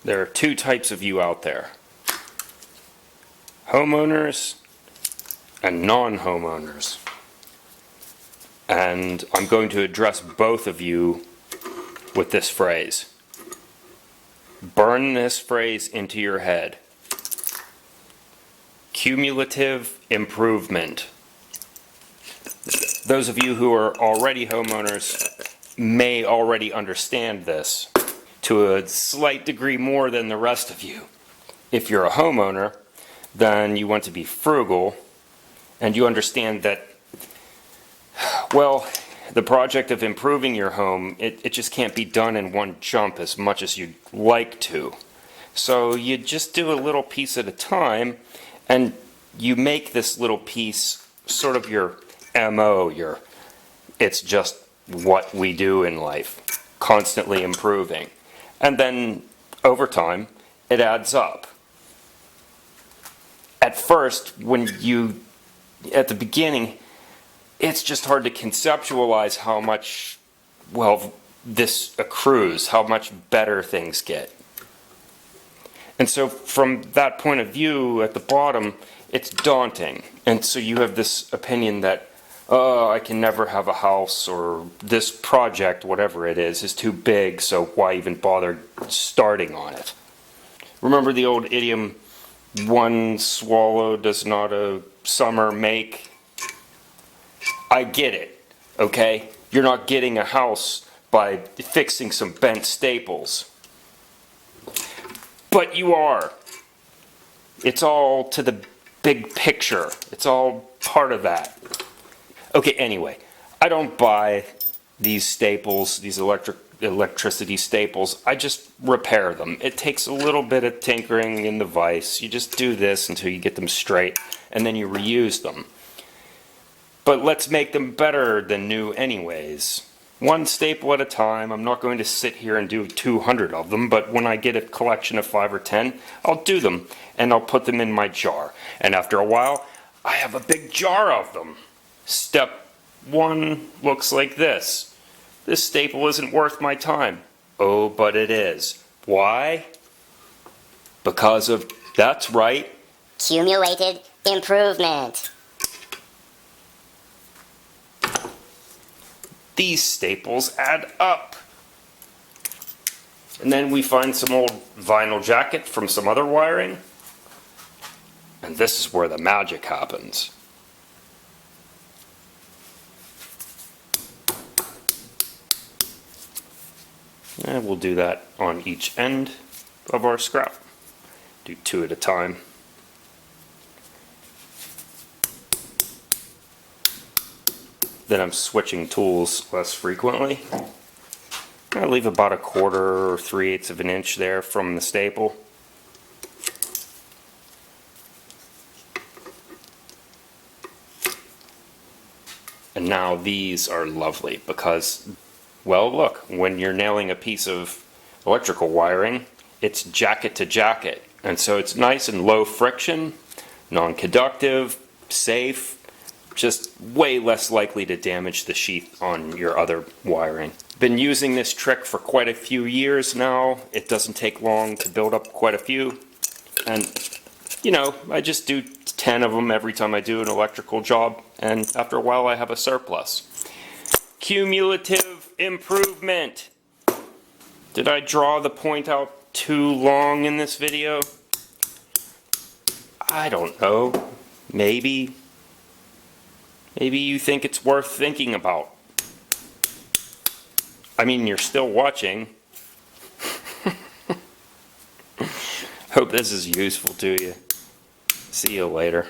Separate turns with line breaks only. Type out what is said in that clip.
There are two types of you out there: homeowners and non-homeowners. And I'm going to address both of you with this phrase. Burn this phrase into your head. Cumulative improvement. Those of you who are already homeowners may already understand this to a slight degree more than the rest of you. If you're a homeowner, then you want to be frugal, and you understand that, well, the project of improving your home, it just can't be done in one jump as much as you'd like to. So you just do a little piece at a time, and you make this little piece sort of your MO, it's just what we do in life, constantly improving. And then over time, it adds up. At first, at the beginning, it's just hard to conceptualize how much, well, this accrues, how much better things get. And so from that point of view, at the bottom, it's daunting. And so you have this opinion that, oh, I can never have a house, or this project, whatever it is too big, so why even bother starting on it? Remember the old idiom, one swallow does not a summer make? I get it, okay? You're not getting a house by fixing some bent staples. But you are. It's all to the big picture. It's all part of that. Okay, anyway, I don't buy these staples, these electricity staples. I just repair them. It takes a little bit of tinkering in the vise. You just do this until you get them straight, and then you reuse them. But let's make them better than new anyways. One staple at a time. I'm not going to sit here and do 200 of them, but when I get a collection of 5 or 10, I'll do them, and I'll put them in my jar. And after a while, I have a big jar of them. Step 1 looks like this. This staple isn't worth my time. Oh, but it is. Why? Because of, that's right,
cumulative improvement.
These staples add up. And then we find some old vinyl jacket from some other wiring. And this is where the magic happens. And we'll do that on each end of our scrap. Do 2 at a time. Then I'm switching tools less frequently. I leave about 1/4 or 3/8 of an inch there from the staple. And now these are lovely because, well, look, when you're nailing a piece of electrical wiring, it's jacket to jacket. And so it's nice and low friction, non-conductive, safe, just way less likely to damage the sheath on your other wiring. Been using this trick for quite a few years now. It doesn't take long to build up quite a few. And, you know, I just do 10 of them every time I do an electrical job. And after a while I have a surplus. Cumulative improvement. Did I draw the point out too long in this video? I don't know. Maybe. Maybe you think it's worth thinking about. I mean, you're still watching. Hope this is useful to you. See you later.